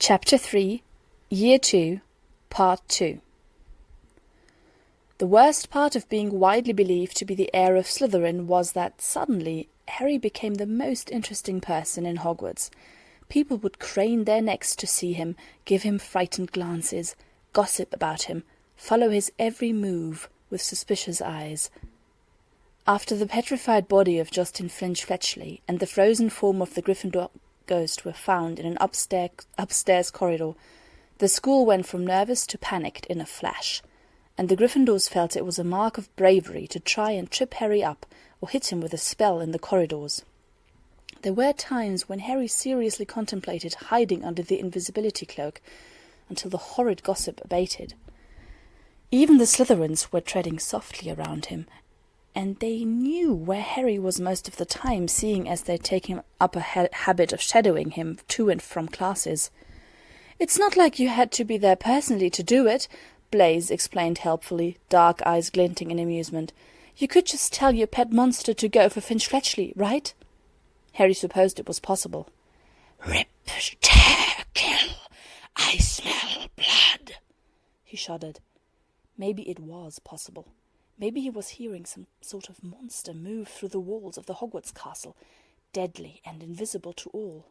Chapter 3, Year 2, Part 2. The worst part of being widely believed to be the heir of Slytherin was that, suddenly, Harry became the most interesting person in Hogwarts. People would crane their necks to see him, give him frightened glances, gossip about him, follow his every move with suspicious eyes. After the petrified body of Justin Finch-Fletchley and the frozen form of the Gryffindor ghost were found in an upstairs corridor, the school went from nervous to panicked in a flash, and the Gryffindors felt it was a mark of bravery to try and trip Harry up or hit him with a spell in the corridors. There were times when Harry seriously contemplated hiding under the invisibility cloak until the horrid gossip abated. Even the Slytherins were treading softly around him, and they knew where Harry was most of the time, seeing as they'd taken up a habit of shadowing him to and from classes. "It's not like you had to be there personally to do it," Blaise explained helpfully, dark eyes glinting in amusement. "You could just tell your pet monster to go for Finch-Fletchley, right?" Harry supposed it was possible. "Rip, tear, kill, I smell blood," he shuddered. Maybe it was possible. Maybe he was hearing some sort of monster move through the walls of the Hogwarts castle, deadly and invisible to all.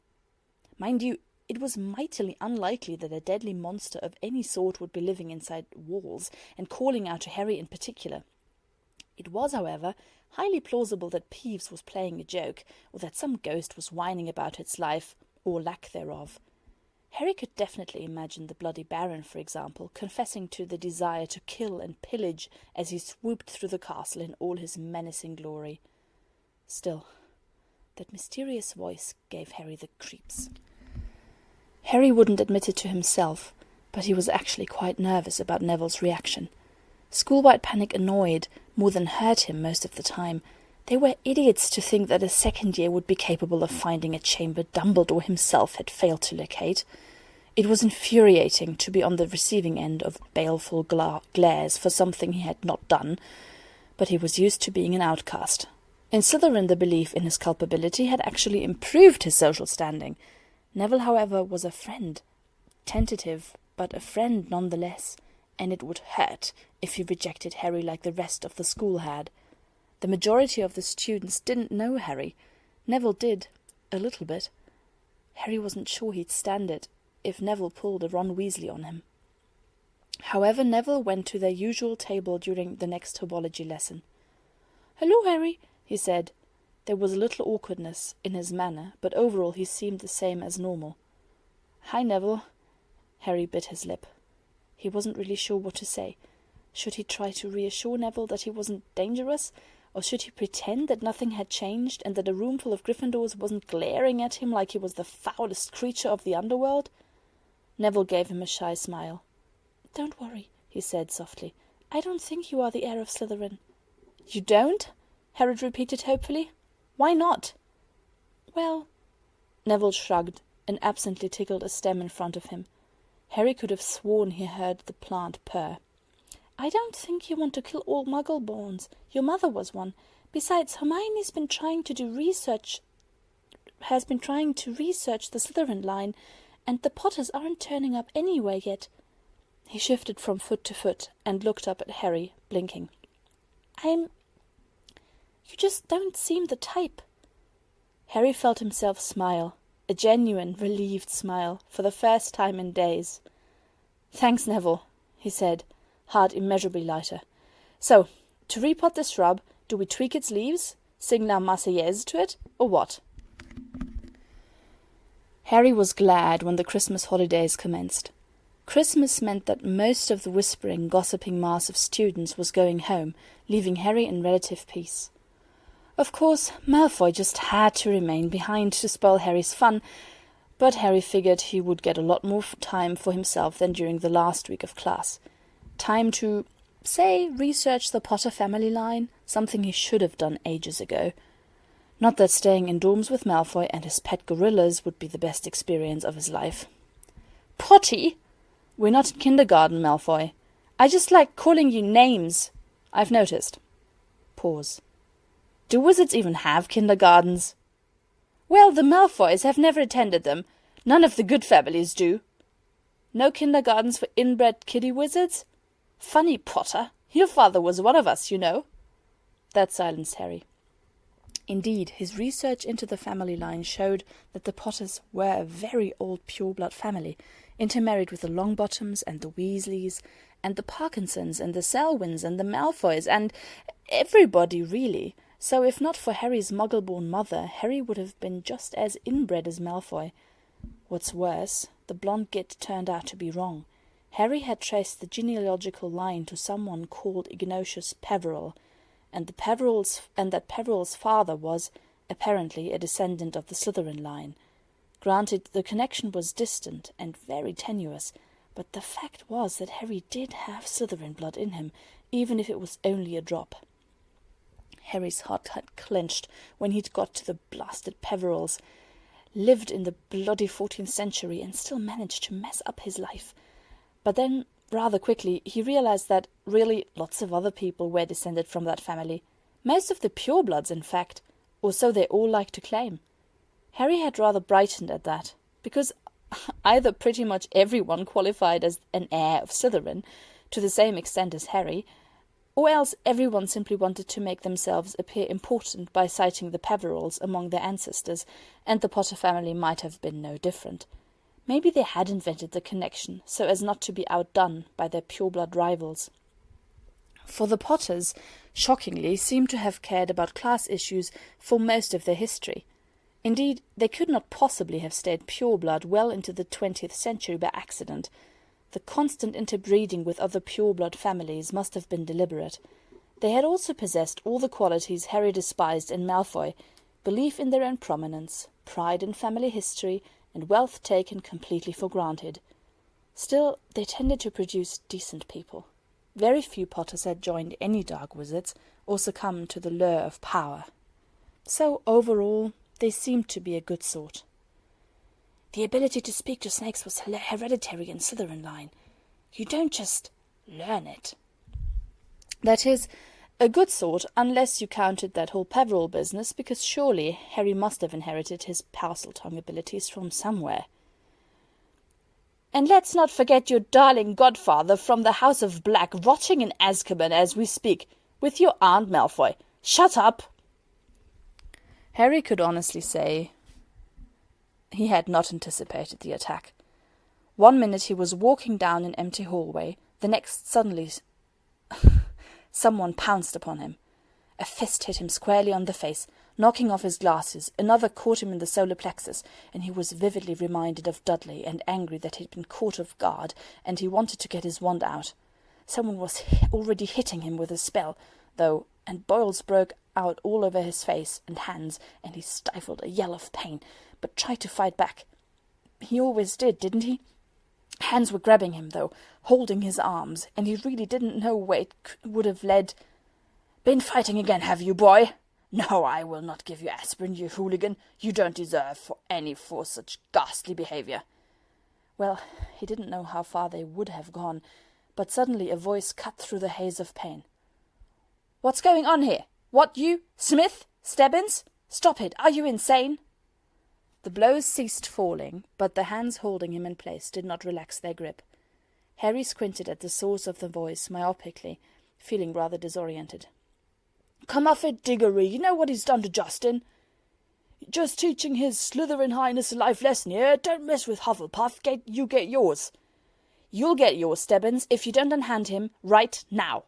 Mind you, it was mightily unlikely that a deadly monster of any sort would be living inside walls and calling out to Harry in particular. It was, however, highly plausible that Peeves was playing a joke, or that some ghost was whining about its life, or lack thereof. Harry could definitely imagine the Bloody Baron, for example, confessing to the desire to kill and pillage as he swooped through the castle in all his menacing glory. Still, that mysterious voice gave Harry the creeps. Harry wouldn't admit it to himself, but he was actually quite nervous about Neville's reaction. Schoolwide panic annoyed, more than hurt him most of the time. They were idiots to think that a second year would be capable of finding a chamber Dumbledore himself had failed to locate. It was infuriating to be on the receiving end of baleful glares for something he had not done, but he was used to being an outcast. In Slytherin, the belief in his culpability had actually improved his social standing. Neville, however, was a friend. Tentative, but a friend nonetheless, and it would hurt if he rejected Harry like the rest of the school had. The majority of the students didn't know Harry. Neville did, a little bit. Harry wasn't sure he'd stand it if Neville pulled a Ron Weasley on him. However, Neville went to their usual table during the next herbology lesson. "Hello, Harry," he said. There was a little awkwardness in his manner, but overall he seemed the same as normal. "Hi, Neville." Harry bit his lip. He wasn't really sure what to say. Should he try to reassure Neville that he wasn't dangerous? Or should he pretend that nothing had changed and that a room full of Gryffindors wasn't glaring at him like he was the foulest creature of the underworld? Neville gave him a shy smile. "Don't worry," he said softly. "I don't think you are the heir of Slytherin." "You don't?" Harry repeated hopefully. "Why not?" "Well—" Neville shrugged and absently tickled a stem in front of him. Harry could have sworn he heard the plant purr. "I don't think you want to kill all Muggle-borns. Your mother was one. Besides, Hermione's been trying to research the Slytherin line, and the Potters aren't turning up anywhere yet." He shifted from foot to foot and looked up at Harry, blinking. You just don't seem the type." Harry felt himself smile, a genuine, relieved smile, for the first time in days. "Thanks, Neville," he said, heart immeasurably lighter. "So, to repot this shrub, do we tweak its leaves, sing La Marseillaise to it, or what?" Harry was glad when the Christmas holidays commenced. Christmas meant that most of the whispering, gossiping mass of students was going home, leaving Harry in relative peace. Of course, Malfoy just had to remain behind to spoil Harry's fun, but Harry figured he would get a lot more time for himself than during the last week of class. Time to, say, research the Potter family line, something he should have done ages ago. Not that staying in dorms with Malfoy and his pet gorillas would be the best experience of his life. "Potty? We're not in kindergarten, Malfoy. I just like calling you names. I've noticed." Pause. Do wizards even have kindergartens? "Well, the Malfoys have never attended them. None of the good families do," No kindergartens for inbred kiddie wizards? Funny, Potter. Your father was one of us, you know. That silenced Harry. Indeed, his research into the family line showed that the Potters were a very old pure-blood family, intermarried with the Longbottoms and the Weasleys, and the Parkinsons and the Selwyns and the Malfoys, and everybody, really. So if not for Harry's muggle-born mother, Harry would have been just as inbred as Malfoy. What's worse, the blonde git turned out to be wrong. Harry had traced the genealogical line to someone called Ignatius Peverell, and that Peverell's father was, apparently, a descendant of the Slytherin line. Granted, the connection was distant and very tenuous, but the fact was that Harry did have Slytherin blood in him, even if it was only a drop. Harry's heart had clenched when he'd got to the blasted Peverells. Lived in the bloody 14th century and still managed to mess up his life. But then, rather quickly, he realized that, really, lots of other people were descended from that family. Most of the purebloods, in fact, or so they all liked to claim. Harry had rather brightened at that, because either pretty much everyone qualified as an heir of Slytherin, to the same extent as Harry, or else everyone simply wanted to make themselves appear important by citing the Peverells among their ancestors, and the Potter family might have been no different. Maybe they had invented the connection so as not to be outdone by their pureblood rivals. For the Potters, shockingly, seemed to have cared about class issues for most of their history. Indeed, they could not possibly have stayed pureblood well into the 20th century by accident. The constant interbreeding with other pureblood families must have been deliberate. They had also possessed all the qualities Harry despised in Malfoy: belief in their own prominence, pride in family history, and wealth taken completely for granted. Still, they tended to produce decent people. Very few Potters had joined any dark wizards or succumbed to the lure of power. So, overall, they seemed to be a good sort. The ability to speak to snakes was hereditary in Slytherin line. You don't just learn it. That is, a good sort, unless you counted that whole Peverell business, because surely Harry must have inherited his Parseltongue abilities from somewhere. And let's not forget your darling godfather from the House of Black rotting in Azkaban as we speak, with your Aunt Malfoy. Shut up! Harry could honestly say he had not anticipated the attack. 1 minute he was walking down an empty hallway, the next suddenly someone pounced upon him. A fist hit him squarely on the face, knocking off his glasses. Another caught him in the solar plexus, and he was vividly reminded of Dudley and angry that he had been caught off guard, and he wanted to get his wand out. Someone was already hitting him with a spell, though, and boils broke out all over his face and hands, and he stifled a yell of pain, but tried to fight back. He always did, didn't he? Hands were grabbing him, though, holding his arms, and he really didn't know where it would have led. "Been fighting again, have you, boy? No, I will not give you aspirin, you hooligan. You don't deserve for such ghastly behaviour." Well, he didn't know how far they would have gone, but suddenly a voice cut through the haze of pain. "What's going on here? What, you? Smith? Stebbins? Stop it! Are you insane?" The blows ceased falling, but the hands holding him in place did not relax their grip. Harry squinted at the source of the voice myopically, feeling rather disoriented. "Come off it, Diggory. You know what he's done to Justin. Just teaching his Slytherin Highness a life lesson here. Don't mess with Hufflepuff. You get yours. You'll get yours, Stebbins, if you don't unhand him right now."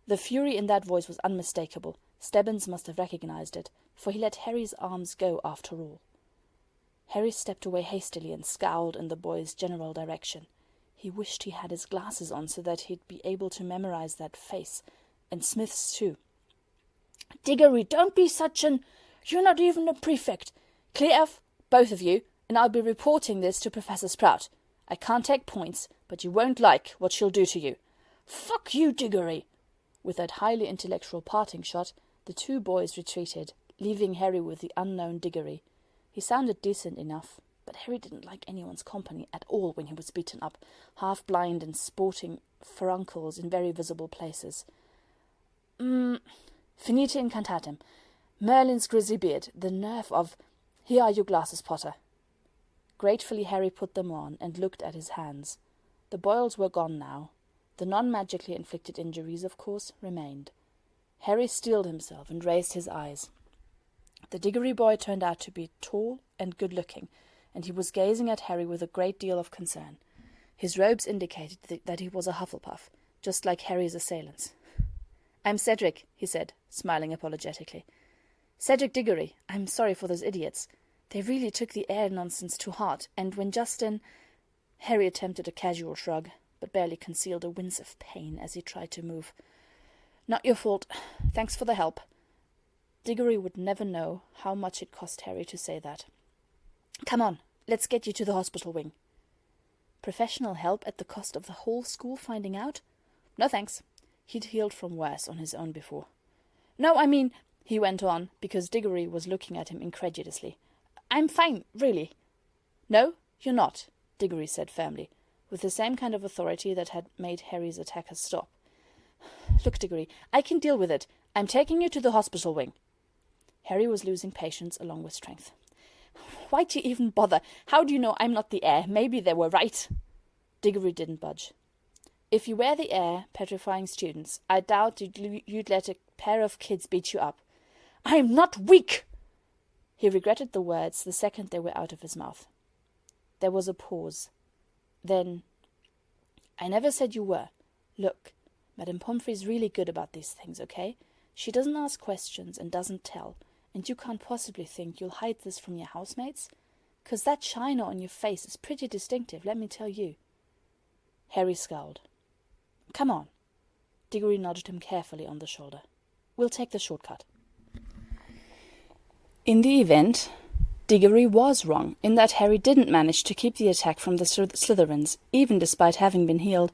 The fury in that voice was unmistakable. Stebbins must have recognized it, for he let Harry's arms go after all. Harry stepped away hastily and scowled in the boy's general direction. He wished he had his glasses on so that he'd be able to memorize that face, and Smith's too. "Diggory, don't be such an... You're not even a prefect. Clear off, both of you, and I'll be reporting this to Professor Sprout. I can't take points, but you won't like what she'll do to you." "Fuck you, Diggory!" With that highly intellectual parting shot, the two boys retreated, leaving Harry with the unknown Diggory. He sounded decent enough, but Harry didn't like anyone's company at all when he was beaten up, half-blind and sporting furuncles in very visible places. Finita incantatem. Merlin's grisly beard, the nerve of... Here are your glasses, Potter." Gratefully Harry put them on and looked at his hands. The boils were gone now. The non-magically inflicted injuries, of course, remained. Harry steeled himself and raised his eyes. The Diggory boy turned out to be tall and good-looking, and he was gazing at Harry with a great deal of concern. His robes indicated that he was a Hufflepuff, just like Harry's assailants. "I'm Cedric," he said, smiling apologetically. "Cedric Diggory. I'm sorry for those idiots. They really took the air nonsense to heart, and when Justin—" Harry attempted a casual shrug, but barely concealed a wince of pain as he tried to move. "Not your fault. Thanks for the help." Diggory would never know how much it cost Harry to say that. "Come on, let's get you to the hospital wing." Professional help at the cost of the whole school finding out? No thanks. He'd healed from worse on his own before. "No, I mean," he went on, because Diggory was looking at him incredulously, "I'm fine, really." "No, you're not," Diggory said firmly, with the same kind of authority that had made Harry's attackers stop. "Look, Diggory, I can deal with it. I'm taking you to the hospital wing." Harry was losing patience along with strength. "Why'd you even bother? How do you know I'm not the heir? Maybe they were right." Diggory didn't budge. "If you were the heir, petrifying students, I doubt you'd let a pair of kids beat you up." "I'm not weak!" He regretted the words the second they were out of his mouth. There was a pause. Then, "I never said you were. Look, Madame Pomfrey's really good about these things, okay? She doesn't ask questions and doesn't tell, and you can't possibly think you'll hide this from your housemates? 'Cause that shiner on your face is pretty distinctive, let me tell you." Harry scowled. "Come on." Diggory nudged him carefully on the shoulder. "We'll take the shortcut." In the event, Diggory was wrong in that Harry didn't manage to keep the attack from the Slytherins, even despite having been healed,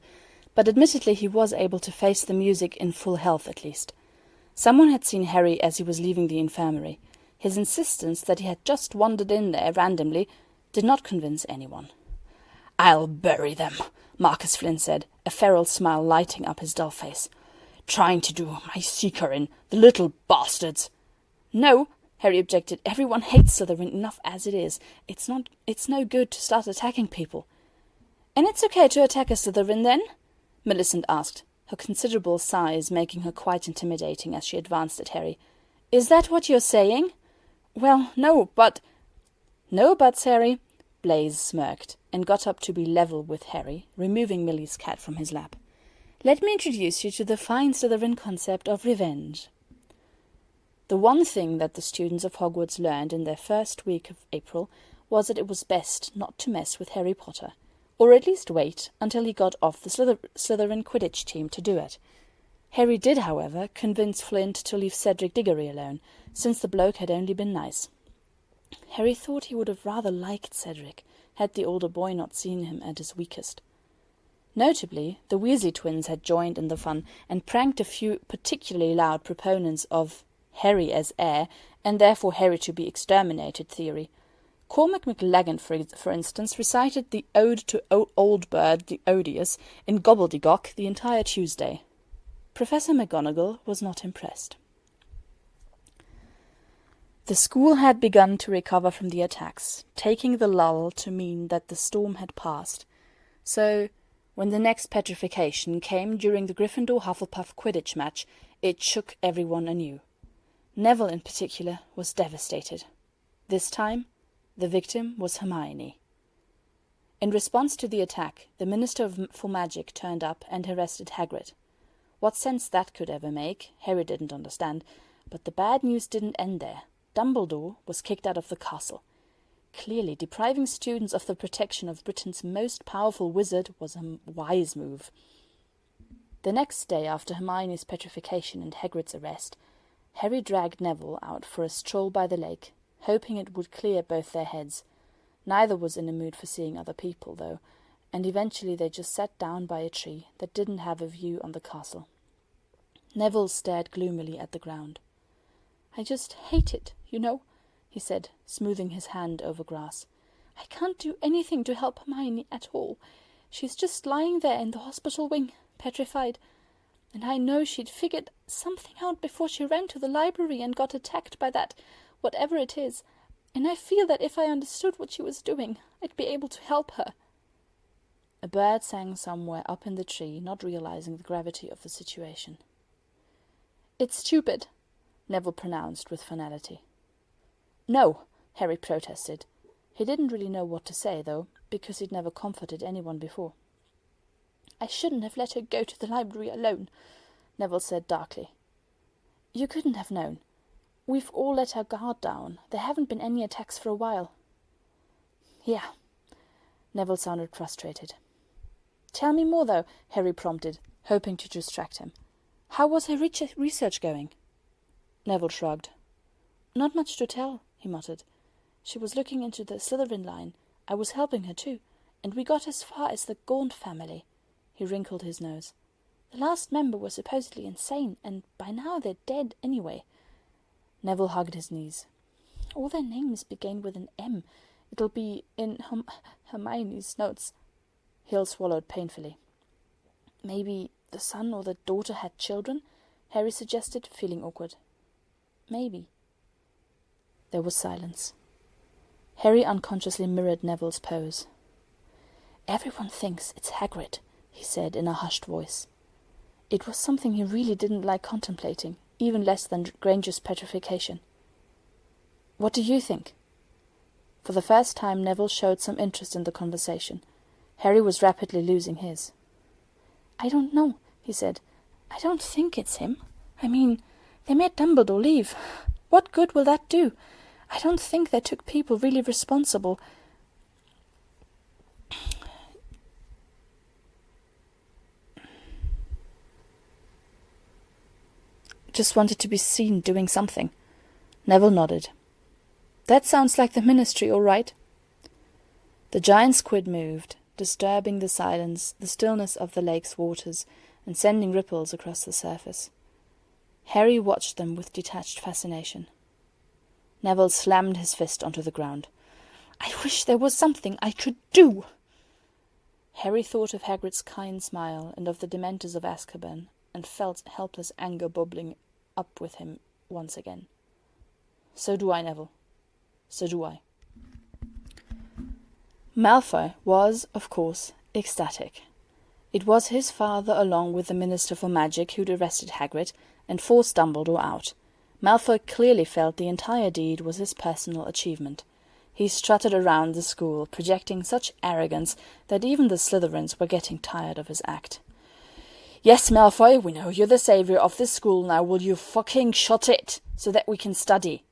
but admittedly he was able to face the music in full health at least. Someone had seen Harry as he was leaving the infirmary. His insistence that he had just wandered in there randomly did not convince anyone. "I'll bury them," Marcus Flynn said, a feral smile lighting up his dull face. "Trying to do my seeker in, the little bastards." "No," Harry objected. "Everyone hates Slytherin enough as it is. It's no good to start attacking people." "And it's okay to attack a Slytherin, then?" Millicent asked, her considerable size making her quite intimidating as she advanced at Harry. "Is that what you're saying?" "Well, no, but—" "No buts, Harry." Blaise smirked, and got up to be level with Harry, removing Millie's cat from his lap. "Let me introduce you to the fine Slytherin concept of revenge." The one thing that the students of Hogwarts learned in their first week of April was that it was best not to mess with Harry Potter, or at least wait until he got off the Slytherin Quidditch team to do it. Harry did, however, convince Flint to leave Cedric Diggory alone, since the bloke had only been nice. Harry thought he would have rather liked Cedric, had the older boy not seen him at his weakest. Notably, the Weasley twins had joined in the fun and pranked a few particularly loud proponents of Harry as heir, and therefore Harry to be exterminated theory. Cormac McLaggan, for instance, recited the Ode to Old Bird the Odious in gobbledygook the entire Tuesday. Professor McGonagall was not impressed. The school had begun to recover from the attacks, taking the lull to mean that the storm had passed. So, when the next petrification came during the Gryffindor-Hufflepuff Quidditch match, it shook everyone anew. Neville, in particular, was devastated. This time, the victim was Hermione. In response to the attack, the Minister for Magic turned up and arrested Hagrid. What sense that could ever make, Harry didn't understand, but the bad news didn't end there. Dumbledore was kicked out of the castle. Clearly, depriving students of the protection of Britain's most powerful wizard was a wise move. The next day after Hermione's petrification and Hagrid's arrest, Harry dragged Neville out for a stroll by the lake, hoping it would clear both their heads. Neither was in a mood for seeing other people, though, and eventually they just sat down by a tree that didn't have a view on the castle. Neville stared gloomily at the ground. "I just hate it, you know," he said, smoothing his hand over grass. "I can't do anything to help Hermione at all. She's just lying there in the hospital wing, petrified. And I know she'd figured something out before she ran to the library and got attacked by that, whatever it is. and I feel that if I understood what she was doing, I'd be able to help her." A bird sang somewhere up in the tree, not realizing the gravity of the situation. "It's stupid," Neville pronounced with finality. "No," Harry protested. He didn't really know what to say, though, because he'd never comforted anyone before. "I shouldn't have let her go to the library alone," Neville said darkly. "You couldn't have known. We've all let our guard down. There haven't been any attacks for a while." "Yeah." Neville sounded frustrated. "Tell me more, though," Harry prompted, hoping to distract him. "How was her research going?" Neville shrugged. "Not much to tell," he muttered. "She was looking into the Slytherin line. I was helping her too, and we got as far as the Gaunt family." He wrinkled his nose. "The last member was supposedly insane, and by now they're dead anyway." Neville hugged his knees. "All their names begin with an M. It'll be in Hermione's notes." Hill swallowed painfully. "Maybe the son or the daughter had children?" Harry suggested, feeling awkward. "Maybe." There was silence. Harry unconsciously mirrored Neville's pose. "Everyone thinks it's Hagrid," he said in a hushed voice. It was something he really didn't like contemplating, even less than Granger's petrification. "What do you think?" For the first time Neville showed some interest in the conversation. Harry was rapidly losing his. "I don't know," he said. "I don't think it's him. I mean, they made Dumbledore leave. What good will that do? I don't think they took people really responsible. Just wanted to be seen doing something." Neville nodded. "That sounds like the Ministry, all right." The giant squid moved, disturbing the silence, the stillness of the lake's waters, and sending ripples across the surface. Harry watched them with detached fascination. Neville slammed his fist onto the ground. "I wish there was something I could do." Harry thought of Hagrid's kind smile and of the Dementors of Azkaban, and felt helpless anger bubbling up with him once again. "So do I, Neville. So do I." Malfoy was, of course, ecstatic. It was his father, along with the Minister for Magic, who'd arrested Hagrid and forced Dumbledore out. Malfoy clearly felt the entire deed was his personal achievement. He strutted around the school, projecting such arrogance that even the Slytherins were getting tired of his act. "Yes, Malfoy, we know you're the saviour of this school. Now will you fucking shut it, so that we can study?"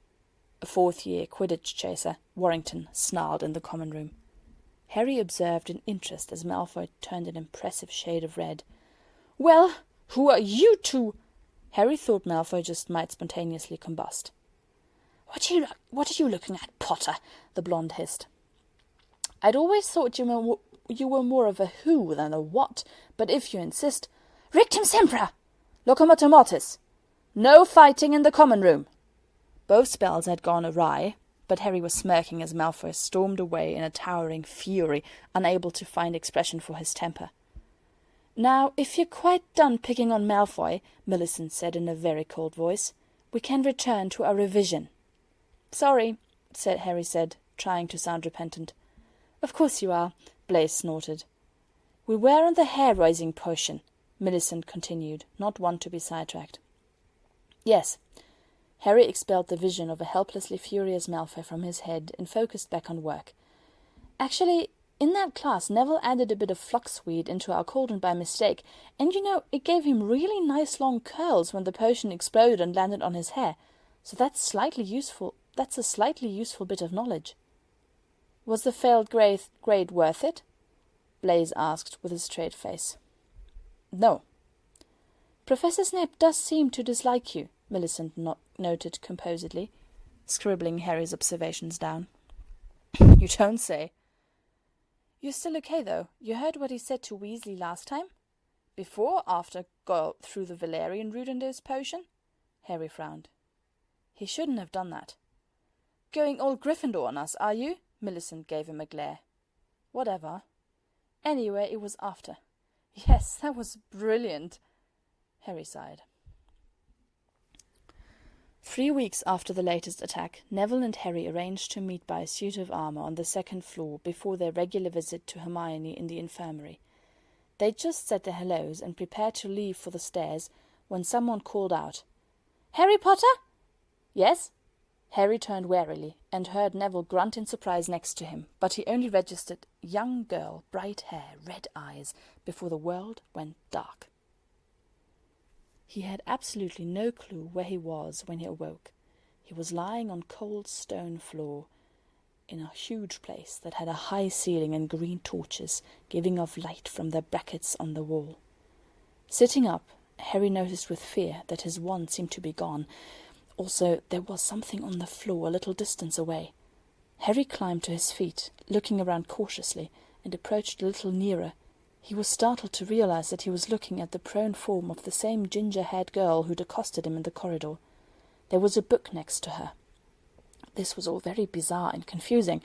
A fourth-year Quidditch chaser, Warrington, snarled in the common room. Harry observed in interest as Malfoy turned an impressive shade of red. "Well, who are you two?" Harry thought Malfoy just might spontaneously combust. What are you looking at, Potter?" the blonde hissed. "I'd always thought you were more of a who than a what, but if you insist—" "Rictum Sempra! Locomotor Mortis! No fighting in the common room!" Both spells had gone awry, but Harry was smirking as Malfoy stormed away in a towering fury, unable to find expression for his temper. "Now, if you're quite done picking on Malfoy," Millicent said in a very cold voice, "we can return to our revision." "Sorry," Harry said, trying to sound repentant. "Of course you are," Blaise snorted. "We were on the hair-raising potion," Millicent continued, not one to be sidetracked. "Yes." Harry expelled the vision of a helplessly furious Malfoy from his head and focused back on work. "Actually, in that class, Neville added a bit of fluxweed into our cauldron by mistake, and it gave him really nice long curls when the potion exploded and landed on his hair. So that's a slightly useful bit of knowledge." "Was the failed grade worth it?" Blaise asked with a straight face. "No." "Professor Snape does seem to dislike you," Millicent noted composedly, scribbling Harry's observations down. "You don't say." "You're still okay, though. You heard what he said to Weasley last time? Before or after go through the Valerian route in this potion?" Harry frowned. "He shouldn't have done that." "Going all Gryffindor on us, are you?" Millicent gave him a glare. "Whatever. Anyway, it was after." "Yes, that was brilliant." Harry sighed. 3 weeks after the latest attack, Neville and Harry arranged to meet by a suit of armour on the second floor before their regular visit to Hermione in the infirmary. They'd just said their hellos and prepared to leave for the stairs when someone called out, "Harry Potter?" "Yes?" Harry turned warily and heard Neville grunt in surprise next to him, but he only registered young girl, bright hair, red eyes, before the world went dark. He had absolutely no clue where he was when he awoke. He was lying on cold stone floor in a huge place that had a high ceiling and green torches giving off light from their brackets on the wall. Sitting up, Harry noticed with fear that his wand seemed to be gone. Also, there was something on the floor a little distance away. Harry climbed to his feet, looking around cautiously, and approached a little nearer. He was startled to realize that he was looking at the prone form of the same ginger-haired girl who'd accosted him in the corridor. There was a book next to her. This was all very bizarre and confusing,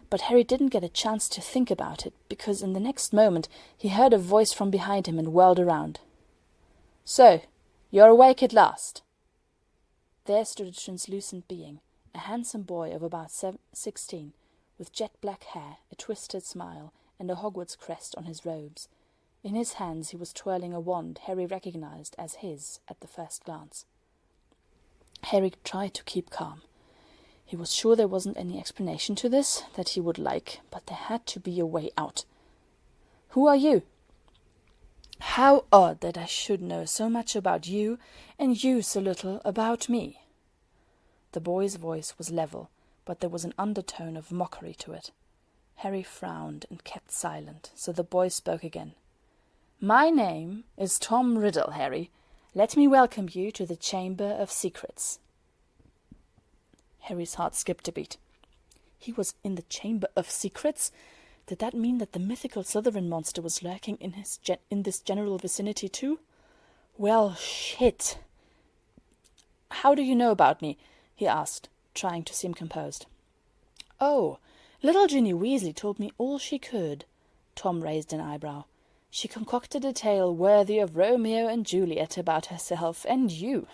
but Harry didn't get a chance to think about it, because in the next moment he heard a voice from behind him and whirled around. "So, you're awake at last." There stood a translucent being, a handsome boy of about 16, with jet-black hair, a twisted smile, and a Hogwarts crest on his robes. In his hands he was twirling a wand Harry recognized as his at the first glance. Harry tried to keep calm. He was sure there wasn't any explanation to this that he would like, but there had to be a way out. "Who are you?" "How odd that I should know so much about you, and you so little about me." The boy's voice was level, but there was an undertone of mockery to it. Harry frowned and kept silent, so the boy spoke again. "My name is Tom Riddle, Harry. Let me welcome you to the Chamber of Secrets." Harry's heart skipped a beat. He was in the Chamber of Secrets? Did that mean that the mythical Slytherin monster was lurking in this general vicinity too? Well, shit. "How do you know about me?" he asked, trying to seem composed. "Oh, little Ginny Weasley told me all she could." Tom raised an eyebrow. "She concocted a tale worthy of Romeo and Juliet about herself and you.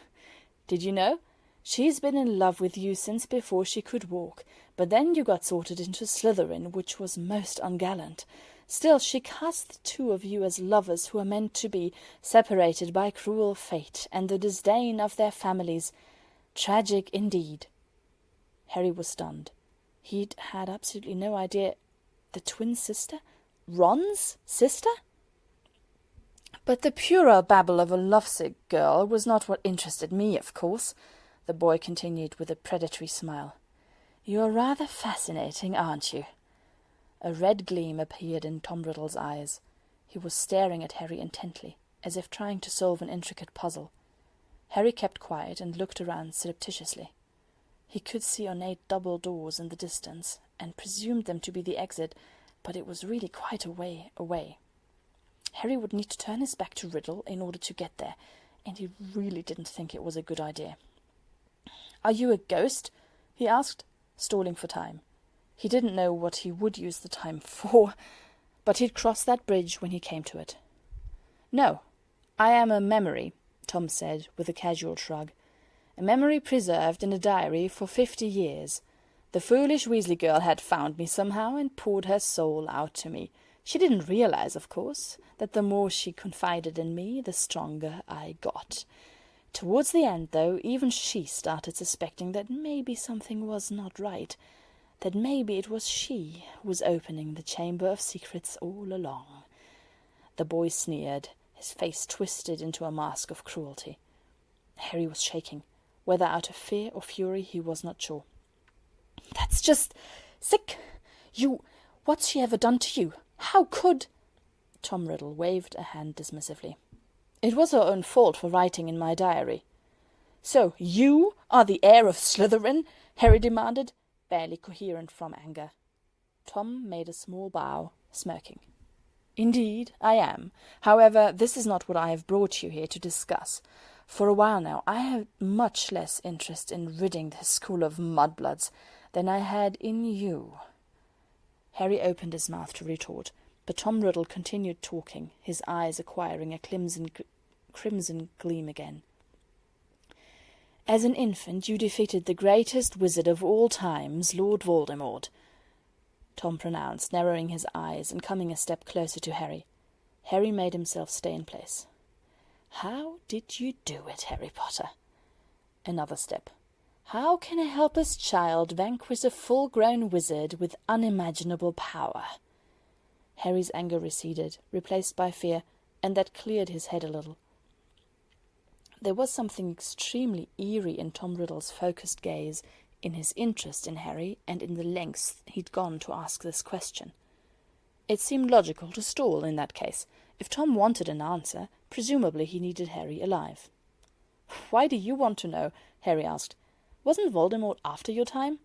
Did you know? She's been in love with you since before she could walk, but then you got sorted into Slytherin, which was most ungallant. Still, she cast the two of you as lovers who are meant to be, separated by cruel fate and the disdain of their families. Tragic indeed." Harry was stunned. He'd had absolutely no idea. The twin sister? Ron's sister? "But the puerile babble of a lovesick girl was not what interested me, of course," the boy continued with a predatory smile. "You're rather fascinating, aren't you?" A red gleam appeared in Tom Riddle's eyes. He was staring at Harry intently, as if trying to solve an intricate puzzle. Harry kept quiet and looked around surreptitiously. He could see ornate double doors in the distance, and presumed them to be the exit, but it was really quite a way away. Harry would need to turn his back to Riddle in order to get there, and he really didn't think it was a good idea. "Are you a ghost?" he asked, stalling for time. He didn't know what he would use the time for, but he'd cross that bridge when he came to it. "No, I am a memory," Tom said with a casual shrug. "A memory preserved in a diary for 50 years. The foolish Weasley girl had found me somehow and poured her soul out to me. She didn't realize, of course, that the more she confided in me, the stronger I got. Towards the end, though, even she started suspecting that maybe something was not right, that maybe it was she who was opening the Chamber of Secrets all along." The boy sneered, his face twisted into a mask of cruelty. Harry was shaking. Whether out of fear or fury, he was not sure. "That's just sick! What's she ever done to you? How could—" Tom Riddle waved a hand dismissively. "It was her own fault for writing in my diary." "So you are the heir of Slytherin?" Harry demanded, barely coherent from anger. Tom made a small bow, smirking. "Indeed, I am. However, this is not what I have brought you here to discuss. For a while now I have much less interest in ridding this school of mudbloods than I had in you." Harry opened his mouth to retort, but Tom Riddle continued talking, his eyes acquiring a crimson gleam again. As an infant you defeated the greatest wizard of all times, Lord Voldemort," Tom pronounced, narrowing his eyes and coming a step closer to Harry. Harry made himself stay in place. "How did you do it, Harry Potter?" Another step. "How can a helpless child vanquish a full-grown wizard with unimaginable power?" Harry's anger receded, replaced by fear, and that cleared his head a little. There was something extremely eerie in Tom Riddle's focused gaze, in his interest in Harry, and in the lengths he'd gone to ask this question. It seemed logical to stall in that case. If Tom wanted an answer, presumably he needed Harry alive. "Why do you want to know?" Harry asked. "Wasn't Voldemort after your time?"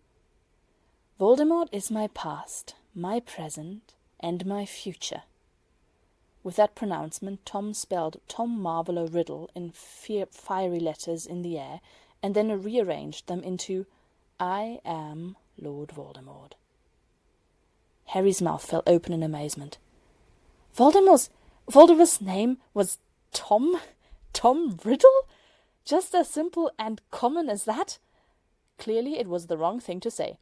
"Voldemort is my past, my present, and my future." With that pronouncement, Tom spelled Tom Marvolo Riddle in fiery letters in the air, and then rearranged them into "I am Lord Voldemort." Harry's mouth fell open in amazement. Voldemort's name was Tom? Tom Riddle? Just as simple and common as that? Clearly it was the wrong thing to say.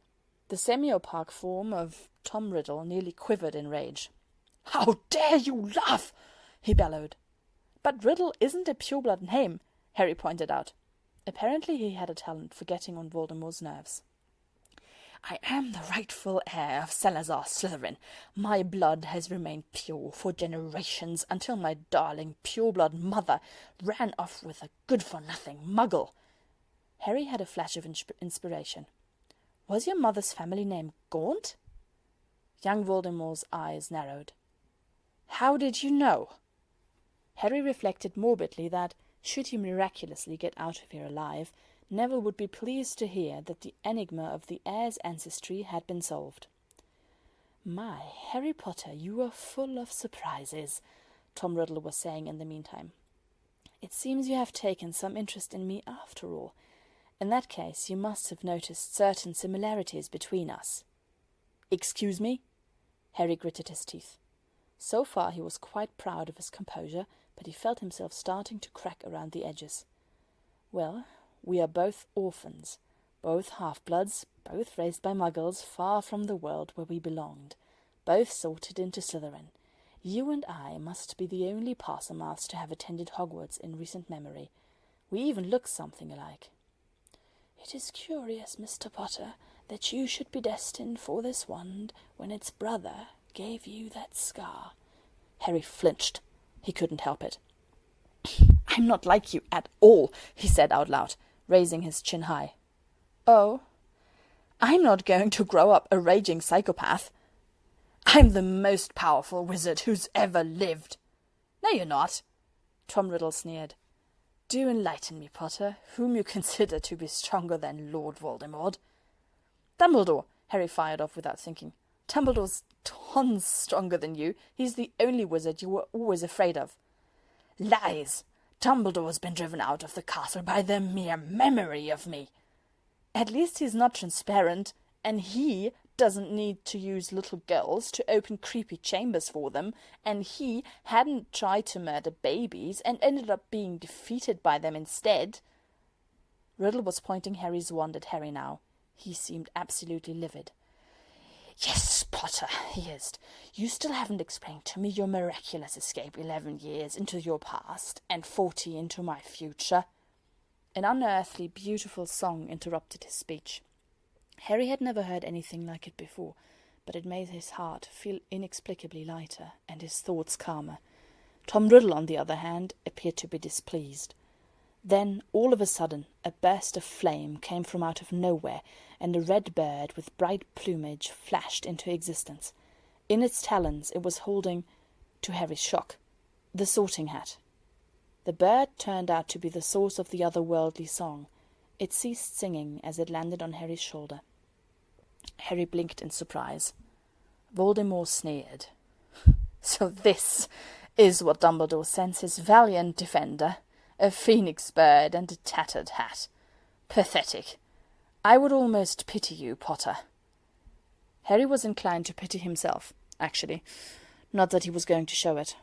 The semi-opaque form of Tom Riddle nearly quivered in rage. "How dare you laugh!" he bellowed. "But Riddle isn't a pureblood name," Harry pointed out. Apparently he had a talent for getting on Voldemort's nerves. "I am the rightful heir of Salazar Slytherin. My blood has remained pure for generations until my darling pureblood mother ran off with a good-for-nothing muggle." Harry had a flash of inspiration. "Was your mother's family name Gaunt?" Young Voldemort's eyes narrowed. "How did you know?" Harry reflected morbidly that, should he miraculously get out of here alive, Neville would be pleased to hear that the enigma of the heir's ancestry had been solved. "My, Harry Potter, you are full of surprises," Tom Riddle was saying in the meantime. "It seems you have taken some interest in me after all. In that case, you must have noticed certain similarities between us." "Excuse me?" Harry gritted his teeth. So far he was quite proud of his composure, but he felt himself starting to crack around the edges. "Well, we are both orphans, both half-bloods, both raised by muggles far from the world where we belonged, both sorted into Slytherin. You and I must be the only Parselmouths to have attended Hogwarts in recent memory. We even look something alike." "It is curious, Mr. Potter, that you should be destined for this wand when its brother gave you that scar." Harry flinched. He couldn't help it. "I'm not like you at all," he said out loud, raising his chin high. "Oh? I'm not going to grow up a raging psychopath. I'm the most powerful wizard who's ever lived." "No, you're not," Tom Riddle sneered. "Do enlighten me, Potter, whom you consider to be stronger than Lord Voldemort." "Dumbledore," Harry fired off without thinking. "Dumbledore's tons stronger than you. He's the only wizard you were always afraid of." "Lies! Dumbledore's been driven out of the castle by the mere memory of me." "At least he's not transparent, and he doesn't need to use little girls to open creepy chambers for them, and he hadn't tried to murder babies and ended up being defeated by them instead." Riddle was pointing Harry's wand at Harry now. He seemed absolutely livid. "Yes, Potter," he hissed. "You still haven't explained to me your miraculous escape 11 years into your past and 40 into my future." An unearthly, beautiful song interrupted his speech. Harry had never heard anything like it before, but it made his heart feel inexplicably lighter and his thoughts calmer. Tom Riddle, on the other hand, appeared to be displeased. Then, all of a sudden, a burst of flame came from out of nowhere, and a red bird with bright plumage flashed into existence. In its talons it was holding, to Harry's shock, the Sorting Hat. The bird turned out to be the source of the otherworldly song. It ceased singing as it landed on Harry's shoulder. Harry blinked in surprise. Voldemort sneered. "So this is what Dumbledore sends his valiant defender, a phoenix bird and a tattered hat. Pathetic. I would almost pity you, Potter." Harry was inclined to pity himself, actually. Not that he was going to show it.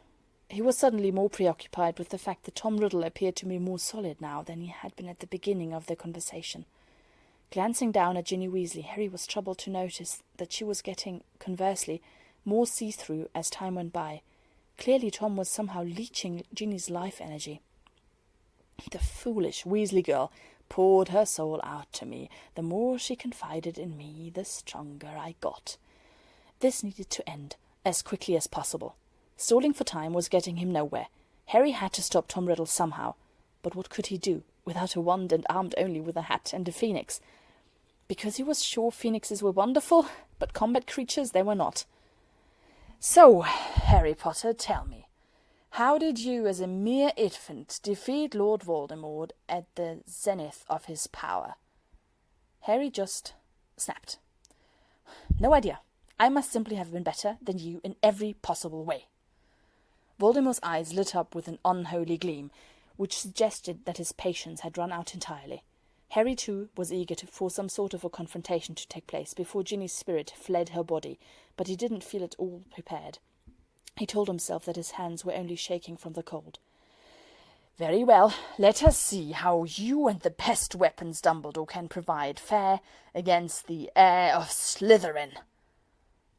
He was suddenly more preoccupied with the fact that Tom Riddle appeared to be more solid now than he had been at the beginning of their conversation. Glancing down at Ginny Weasley, Harry was troubled to notice that she was getting, conversely, more see-through as time went by. Clearly Tom was somehow leeching Ginny's life energy. The foolish Weasley girl poured her soul out to me. The more she confided in me, the stronger I got. This needed to end as quickly as possible. Stalling for time was getting him nowhere. Harry had to stop Tom Riddle somehow. But what could he do, without a wand and armed only with a hat and a phoenix? Because he was sure phoenixes were wonderful, but combat creatures they were not. So, Harry Potter, tell me, how did you as a mere infant defeat Lord Voldemort at the zenith of his power? Harry just snapped. No idea. I must simply have been better than you in every possible way. Voldemort's eyes lit up with an unholy gleam, which suggested that his patience had run out entirely. Harry, too, was eager for some sort of a confrontation to take place before Ginny's spirit fled her body, but he didn't feel at all prepared. He told himself that his hands were only shaking from the cold. Very well, let us see how you and the best weapons Dumbledore can provide fare against the heir of Slytherin.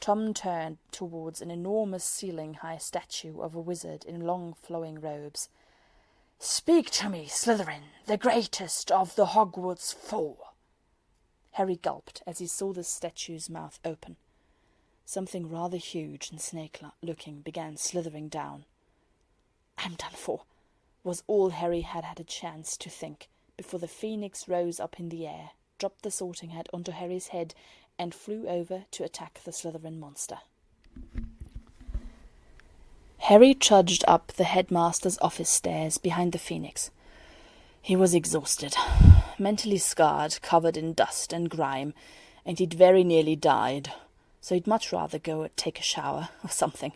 Tom turned towards an enormous ceiling-high statue of a wizard in long flowing robes. Speak to me, Slytherin, the greatest of the Hogwarts Four. Harry gulped as he saw the statue's mouth open. Something rather huge and snake-looking began slithering down. I'm done for, was all Harry had a chance to think, before the phoenix rose up in the air, dropped the sorting hat onto Harry's head, and flew over to attack the Slytherin monster. Harry trudged up the headmaster's office stairs behind the phoenix. He was exhausted, mentally scarred, covered in dust and grime, and he'd very nearly died, so he'd much rather go and take a shower or something.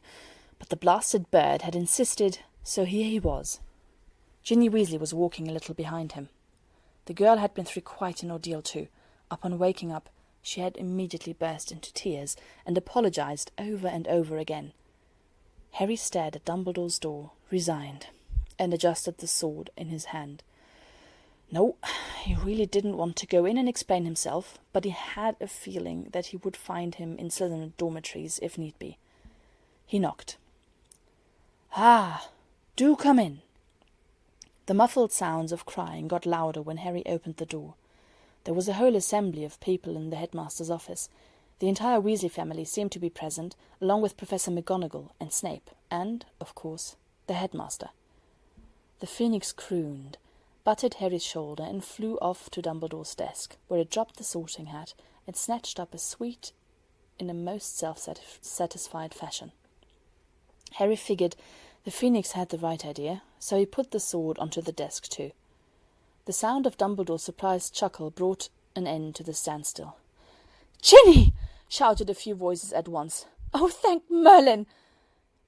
But the blasted bird had insisted, so here he was. Ginny Weasley was walking a little behind him. The girl had been through quite an ordeal too. Upon waking up, she had immediately burst into tears and apologized over and over again. Harry stared at Dumbledore's door, resigned, and adjusted the sword in his hand. No, he really didn't want to go in and explain himself, but he had a feeling that he would find him in Slytherin dormitories if need be. He knocked. Ah, do come in. The muffled sounds of crying got louder when Harry opened the door. There was a whole assembly of people in the headmaster's office. The entire Weasley family seemed to be present, along with Professor McGonagall and Snape, and, of course, the headmaster. The phoenix crooned, butted Harry's shoulder, and flew off to Dumbledore's desk, where it dropped the sorting hat and snatched up a sweet in a most self-satisfied fashion. Harry figured the phoenix had the right idea, so he put the sword onto the desk too. The sound of Dumbledore's surprised chuckle brought an end to the standstill. "Ginny!" shouted a few voices at once. "Oh, thank Merlin!"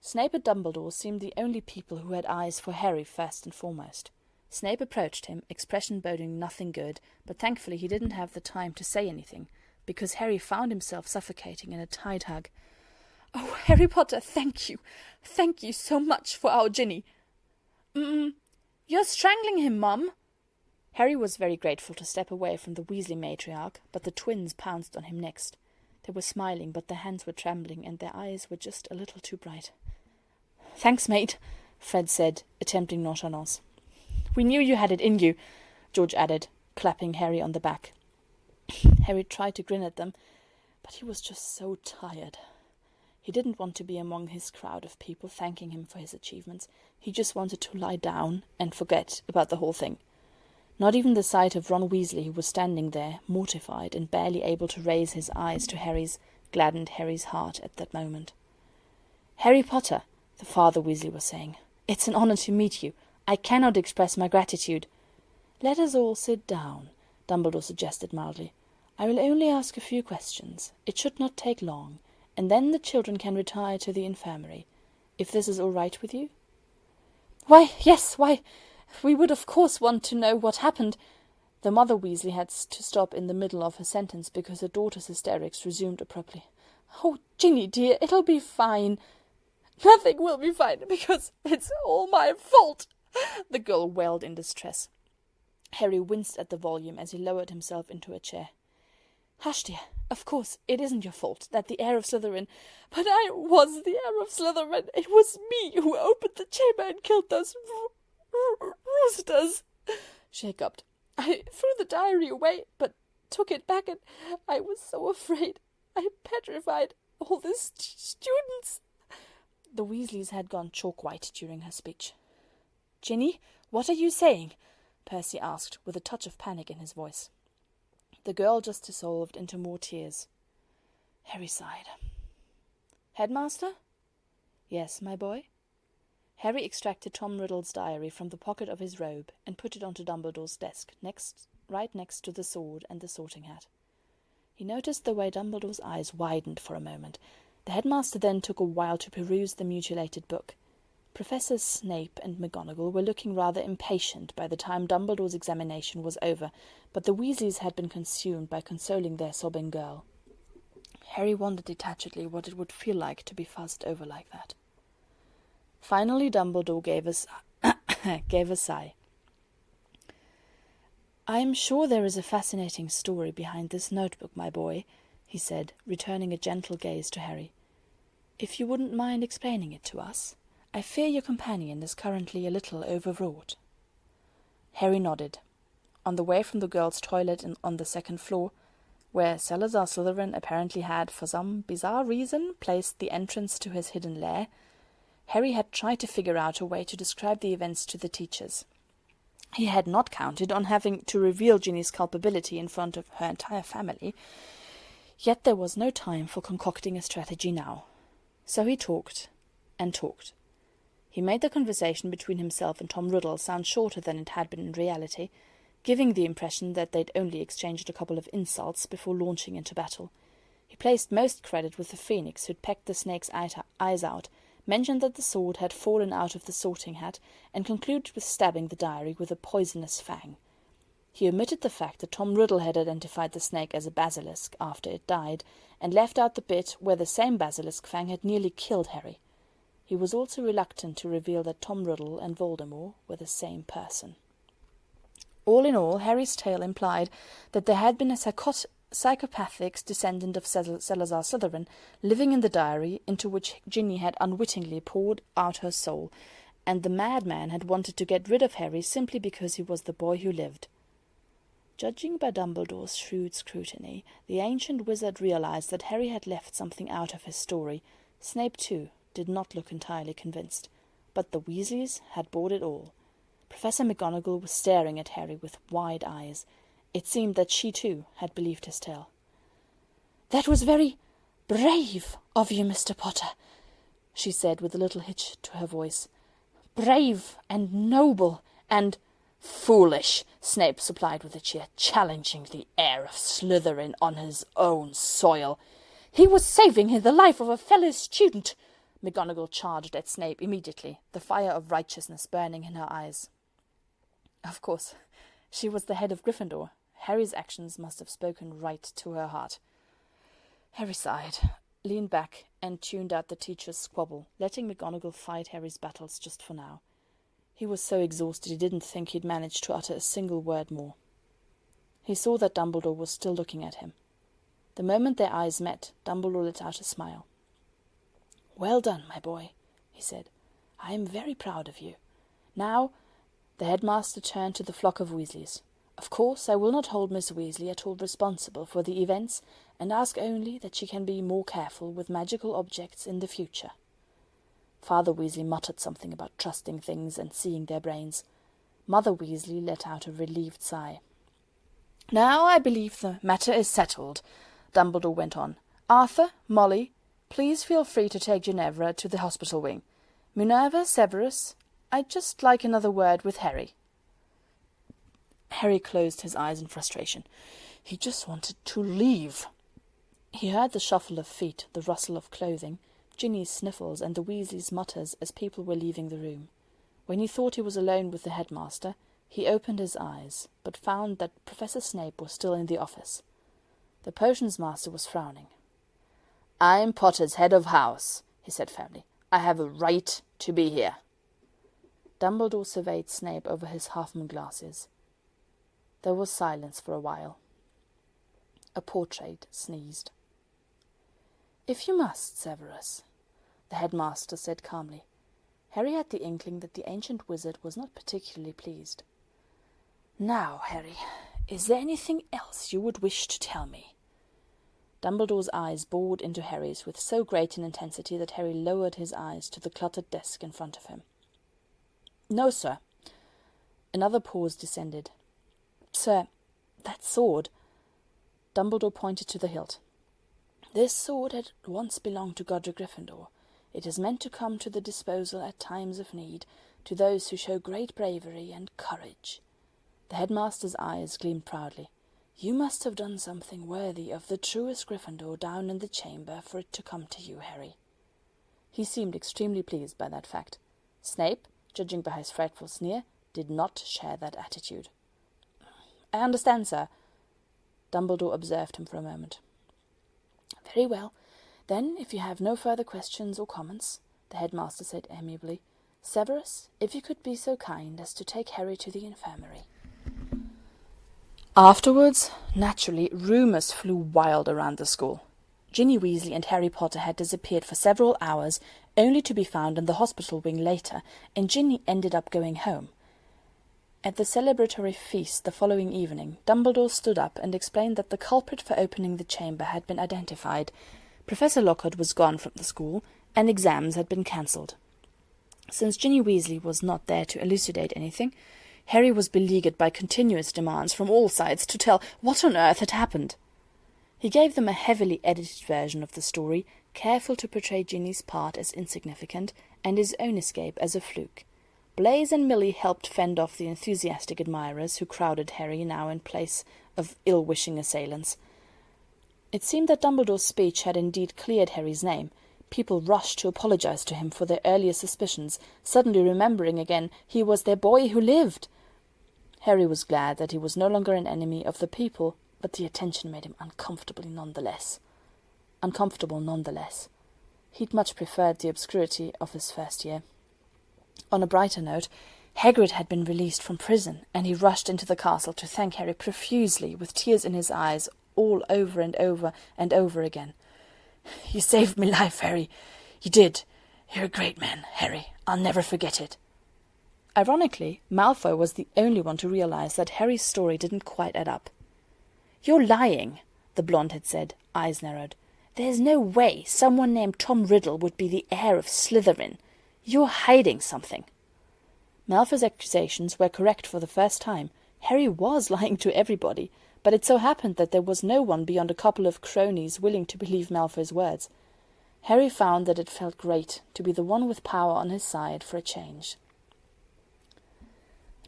Snape and Dumbledore seemed the only people who had eyes for Harry first and foremost. Snape approached him, expression boding nothing good, but thankfully he didn't have the time to say anything, because Harry found himself suffocating in a tight hug. "Oh, Harry Potter, thank you! Thank you so much for our Ginny!" You're strangling him, Mum!" Harry was very grateful to step away from the Weasley matriarch, but the twins pounced on him next. They were smiling, but their hands were trembling, and their eyes were just a little too bright. "Thanks, mate," Fred said, attempting nonchalance. "We knew you had it in you," George added, clapping Harry on the back. Harry tried to grin at them, but he was just so tired. He didn't want to be among his crowd of people thanking him for his achievements. He just wanted to lie down and forget about the whole thing. Not even the sight of Ron Weasley, who was standing there, mortified and barely able to raise his eyes to Harry's, gladdened Harry's heart at that moment. "Harry Potter," the Father Weasley was saying, "it's an honor to meet you. I cannot express my gratitude." "Let us all sit down," Dumbledore suggested mildly. "I will only ask a few questions. It should not take long, and then the children can retire to the infirmary, if this is all right with you." "Why, yes, why, we would of course want to know what happened." The Mother Weasley had to stop in the middle of her sentence because her daughter's hysterics resumed abruptly. "Oh, Ginny dear, it'll be fine." Nothing will be fine, because it's all my fault," the girl wailed in distress. Harry winced at the volume as he lowered himself into a chair. "Hush, dear. Of course, it isn't your fault that the heir of Slytherin—" "But I was the heir of Slytherin. It was me who opened the chamber and killed those roosters," she hiccuped. "I threw the diary away, but took it back, and I was so afraid. I petrified all the students." The Weasleys had gone chalk-white during her speech. "Ginny, what are you saying?" Percy asked, with a touch of panic in his voice. The girl just dissolved into more tears. Harry sighed. "Headmaster?" "Yes, my boy?" Harry extracted Tom Riddle's diary from the pocket of his robe and put it onto Dumbledore's desk, right next to the sword and the sorting hat. He noticed the way Dumbledore's eyes widened for a moment. The headmaster then took a while to peruse the mutilated book. Professors Snape and McGonagall were looking rather impatient by the time Dumbledore's examination was over, but the Weasleys had been consumed by consoling their sobbing girl. Harry wondered detachedly what it would feel like to be fussed over like that. Finally Dumbledore gave a sigh. "I am sure there is a fascinating story behind this notebook, my boy," he said, returning a gentle gaze to Harry. "If you wouldn't mind explaining it to us. I fear your companion is currently a little overwrought." Harry nodded. On the way from the girls' toilet on the second floor, where Salazar Slytherin apparently had, for some bizarre reason, placed the entrance to his hidden lair, Harry had tried to figure out a way to describe the events to the teachers. He had not counted on having to reveal Ginny's culpability in front of her entire family, yet there was no time for concocting a strategy now. So he talked and talked. He made the conversation between himself and Tom Riddle sound shorter than it had been in reality, giving the impression that they'd only exchanged a couple of insults before launching into battle. He placed most credit with the phoenix who'd pecked the snake's eyes out, mentioned that the sword had fallen out of the sorting hat, and concluded with stabbing the diary with a poisonous fang. He omitted the fact that Tom Riddle had identified the snake as a basilisk after it died, and left out the bit where the same basilisk fang had nearly killed Harry. He was also reluctant to reveal that Tom Riddle and Voldemort were the same person. All in all, Harry's tale implied that there had been a psychopathic descendant of Salazar Slytherin living in the diary into which Ginny had unwittingly poured out her soul, and the madman had wanted to get rid of Harry simply because he was the boy who lived. Judging by Dumbledore's shrewd scrutiny, the ancient wizard realized that Harry had left something out of his story. Snape, too, did not look entirely convinced, but the Weasleys had bought it all. Professor McGonagall was staring at Harry with wide eyes. It seemed that she, too, had believed his tale. "That was very brave of you, Mr. Potter," she said with a little hitch to her voice. "Brave and noble and—" "Foolish," Snape supplied with a cheer, challenging the heir of Slytherin on his own soil. "He was saving the life of a fellow student." McGonagall charged at Snape immediately, the fire of righteousness burning in her eyes. Of course, she was the head of Gryffindor. Harry's actions must have spoken right to her heart. Harry sighed, leaned back, and tuned out the teacher's squabble, letting McGonagall fight Harry's battles just for now. He was so exhausted he didn't think he'd manage to utter a single word more. He saw that Dumbledore was still looking at him. The moment their eyes met, Dumbledore let out a smile. "Well done, my boy," he said. "I am very proud of you. Now—" The headmaster turned to the flock of Weasleys. "Of course, I will not hold Miss Weasley at all responsible for the events, and ask only that she can be more careful with magical objects in the future." Father Weasley muttered something about trusting things and seeing their brains. Mother Weasley let out a relieved sigh. "Now I believe the matter is settled," Dumbledore went on. "Arthur, Molly, please feel free to take Ginevra to the hospital wing. Minerva, Severus, I'd just like another word with Harry." Harry closed his eyes in frustration. He just wanted to leave. He heard the shuffle of feet, the rustle of clothing, Ginny's sniffles, and the Weasleys' mutters as people were leaving the room. When he thought he was alone with the headmaster, he opened his eyes, but found that Professor Snape was still in the office. The potions master was frowning. "I'm Potter's head of house," he said firmly. I have a right to be here." Dumbledore surveyed Snape over his half-moon glasses. There was silence for a while. A portrait sneezed. "If you must, Severus," the headmaster said calmly. Harry had the inkling that the ancient wizard was not particularly pleased. "Now, Harry, is there anything else you would wish to tell me?" Dumbledore's eyes bored into Harry's with so great an intensity that Harry lowered his eyes to the cluttered desk in front of him. "No, sir." Another pause descended. "Sir, that sword—" Dumbledore pointed to the hilt. "This sword had once belonged to Godric Gryffindor. It is meant to come to the disposal at times of need, to those who show great bravery and courage." The headmaster's eyes gleamed proudly. "You must have done something worthy of the truest Gryffindor down in the chamber for it to come to you, Harry." He seemed extremely pleased by that fact. Snape, judging by his frightful sneer, did not share that attitude. "I understand, sir." Dumbledore observed him for a moment. "Very well. Then, if you have no further questions or comments," the headmaster said amiably, "Severus, if you could be so kind as to take Harry to the infirmary." Afterwards, naturally, rumours flew wild around the school. Ginny Weasley and Harry Potter had disappeared for several hours, only to be found in the hospital wing later, and Ginny ended up going home. At the celebratory feast the following evening, Dumbledore stood up and explained that the culprit for opening the chamber had been identified. Professor Lockhart was gone from the school, and exams had been cancelled. Since Ginny Weasley was not there to elucidate anything, Harry was beleaguered by continuous demands from all sides to tell what on earth had happened. He gave them a heavily edited version of the story, careful to portray Ginny's part as insignificant and his own escape as a fluke. Blaise and Millie helped fend off the enthusiastic admirers who crowded Harry now in place of ill-wishing assailants. It seemed that Dumbledore's speech had indeed cleared Harry's name. People rushed to apologize to him for their earlier suspicions, suddenly remembering again he was their boy who lived. Harry was glad that he was no longer an enemy of the people, but the attention made him uncomfortable nonetheless. He'd much preferred the obscurity of his first year. On a brighter note, Hagrid had been released from prison, and he rushed into the castle to thank Harry profusely, with tears in his eyes, all over and over and over again. "You saved me life, Harry. You did. You're a great man, Harry. I'll never forget it." Ironically, Malfoy was the only one to realize that Harry's story didn't quite add up. "You're lying," the blonde had said, eyes narrowed. "There's no way someone named Tom Riddle would be the heir of Slytherin. You're hiding something." Malfoy's accusations were correct for the first time. Harry was lying to everybody, but it so happened that there was no one beyond a couple of cronies willing to believe Malfoy's words. Harry found that it felt great to be the one with power on his side for a change.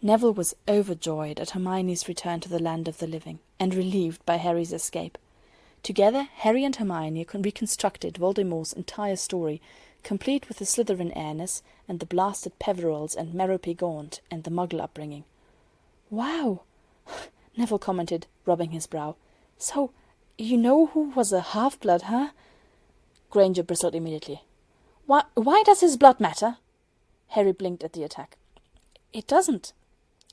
Neville was overjoyed at Hermione's return to the land of the living, and relieved by Harry's escape. Together, Harry and Hermione reconstructed Voldemort's entire story, complete with the Slytherin airness, and the blasted Peverils and Merope Gaunt, and the Muggle upbringing. "Wow!" Neville commented, rubbing his brow. "So, you know who was a half-blood, huh?" Granger bristled immediately. Why does his blood matter?" Harry blinked at the attack. "It doesn't,"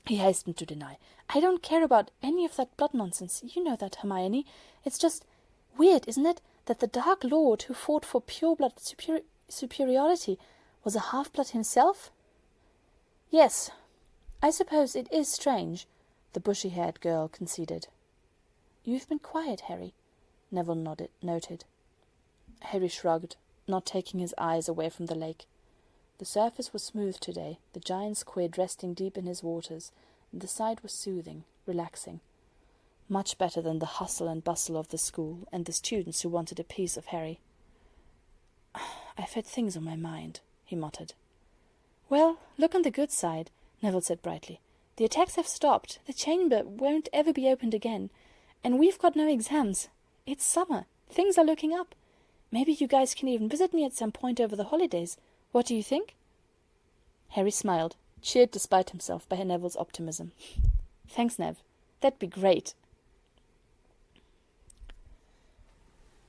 he hastened to deny. "I don't care about any of that blood nonsense. You know that, Hermione. It's just weird, isn't it, that the Dark Lord who fought for pure-blood superiority was a half-blood himself?" "Yes, I suppose it is strange," the bushy-haired girl conceded. "You've been quiet, Harry," Neville noted. Harry shrugged, not taking his eyes away from the lake. The surface was smooth today, the giant squid resting deep in his waters, and the sight was soothing, relaxing. Much better than the hustle and bustle of the school and the students who wanted a piece of Harry. "I've had things on my mind," he muttered. "Well, look on the good side," Neville said brightly. "The attacks have stopped, the chamber won't ever be opened again, and we've got no exams. It's summer. Things are looking up. Maybe you guys can even visit me at some point over the holidays. What do you think?" Harry smiled, cheered despite himself by Neville's optimism. "Thanks, Nev. That'd be great."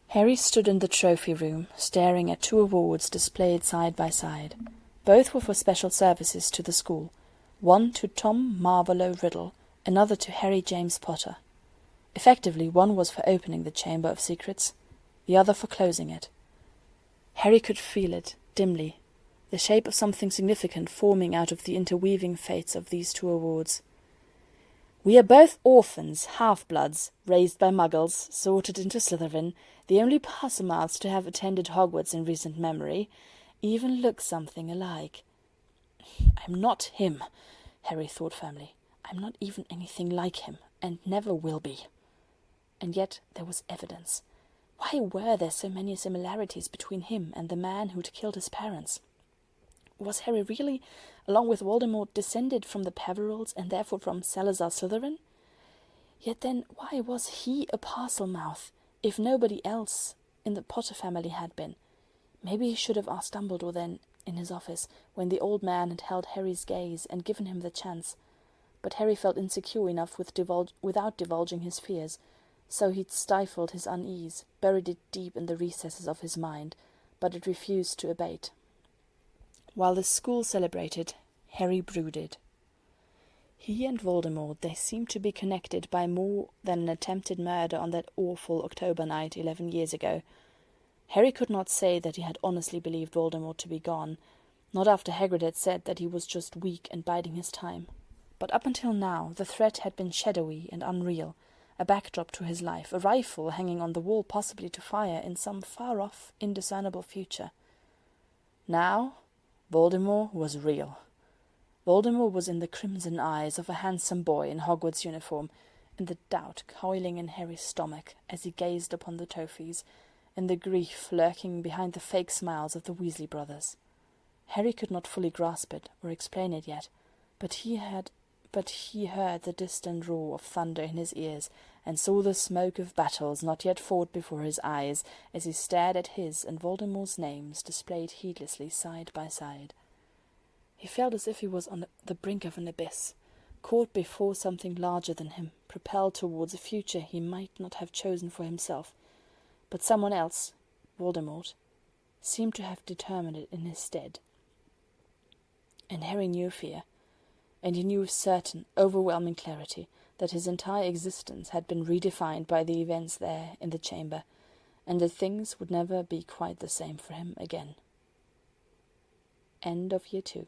Harry stood in the trophy room, staring at 2 awards displayed side by side. Both were for special services to the school, one to Tom Marvolo Riddle, another to Harry James Potter. Effectively, one was for opening the Chamber of Secrets, the other for closing it. Harry could feel it, dimly, the shape of something significant forming out of the interweaving fates of these 2 awards. "We are both orphans, half-bloods, raised by muggles, sorted into Slytherin, the only Parselmouths to have attended Hogwarts in recent memory, even look something alike." "I'm not him," Harry thought firmly. "I'm not even anything like him, and never will be." And yet there was evidence. Why were there so many similarities between him and the man who'd killed his parents? Was Harry really, along with Voldemort, descended from the Peverils and therefore from Salazar Slytherin? Yet then, why was he a Parselmouth, if nobody else in the Potter family had been? Maybe he should have asked Dumbledore then, in his office, when the old man had held Harry's gaze and given him the chance. But Harry felt insecure enough without divulging his fears, so he'd stifled his unease, buried it deep in the recesses of his mind, but it refused to abate. While the school celebrated, Harry brooded. He and Voldemort, they seemed to be connected by more than an attempted murder on that awful October night 11 years ago. Harry could not say that he had honestly believed Voldemort to be gone, not after Hagrid had said that he was just weak and biding his time. But up until now the threat had been shadowy and unreal, a backdrop to his life, a rifle hanging on the wall possibly to fire in some far-off, indiscernible future. Now Voldemort was real. Voldemort was in the crimson eyes of a handsome boy in Hogwarts uniform, in the doubt coiling in Harry's stomach as he gazed upon the trophies, and the grief lurking behind the fake smiles of the Weasley brothers. Harry could not fully grasp it or explain it yet, but he heard the distant roar of thunder in his ears, and saw the smoke of battles not yet fought before his eyes, as he stared at his and Voldemort's names displayed heedlessly side by side. He felt as if he was on the brink of an abyss, caught before something larger than him, propelled towards a future he might not have chosen for himself, but someone else, Voldemort, seemed to have determined it in his stead. And Harry knew fear, and he knew with certain, overwhelming clarity that his entire existence had been redefined by the events there in the chamber, and that things would never be quite the same for him again. End of Year 2.